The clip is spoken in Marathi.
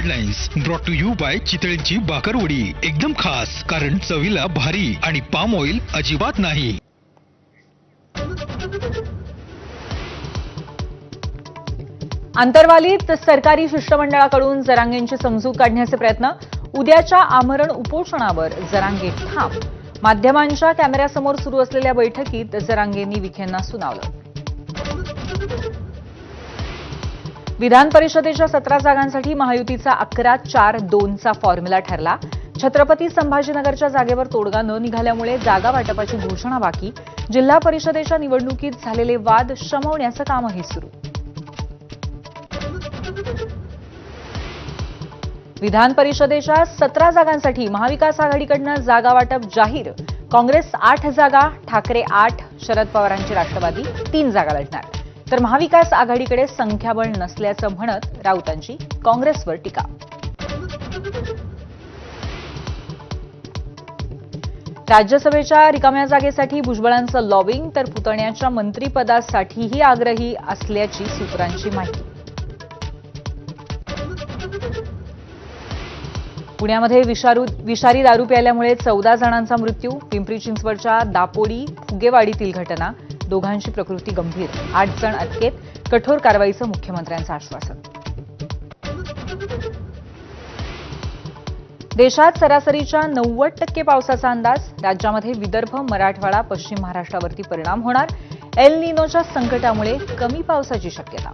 Headlines brought to you by चितळेंची बाकरवडी. एकदम खास, कारण चवीला भारी आणि पाम ऑइल अजिबात नाही. आंतरवालीत सरकारी शिष्टमंडळाकडून जरांगेंची समजूत काढण्याचे प्रयत्न. उद्याच्या आमरण उपोषणावर जरांगे ठाम. माध्यमांच्या कॅमेऱ्यासमोर सुरू असलेल्या बैठकीत जरांगेंनी विखेंना सुनावलं. विधान परिषदेच्या 17 जागांसाठी महायुतीचा 11-4-2चा फॉर्म्युला ठरला. छत्रपती संभाजीनगरच्या जागेवर तोडगा न निघाल्यामुळे जागा वाटपाची घोषणा बाकी. जिल्हा परिषदेच्या निवडणुकीत झालेले वाद शमवण्याचं कामही सुरू. विधान परिषदेच्या 17 जागांसाठी महाविकास आघाडीकडून जागा वाटप जाहीर. काँग्रेस 8 जागा, ठाकरे 8, शरद पवारांची राष्ट्रवादी 3 जागा लढणार. तर महाविकास आघाडीकडे संख्याबळ नसल्याचं म्हणत राऊतांची काँग्रेसवर टीका. राज्यसभेच्या रिकाम्या जागेसाठी भुजबळांचं लॉबिंग, तर पुतण्याच्या मंत्रिपदासाठीही आग्रही असल्याची सूत्रांची माहिती. पुण्यामध्ये विषारी दारू प्यायल्यामुळे 14 जणांचा मृत्यू. पिंपरी चिंचवडच्या दापोडी फुगेवाडीतील घटना. दोघांची प्रकृती गंभीर. 8 जण अटकेत. कठोर कारवाईचं मुख्यमंत्र्यांचं आश्वासन. देशात सरासरीच्या 90% पावसाचा अंदाज. राज्यामध्ये विदर्भ, मराठवाडा, पश्चिम महाराष्ट्रावरती परिणाम होणार. एल निनोच्या संकटामुळे कमी पावसाची शक्यता.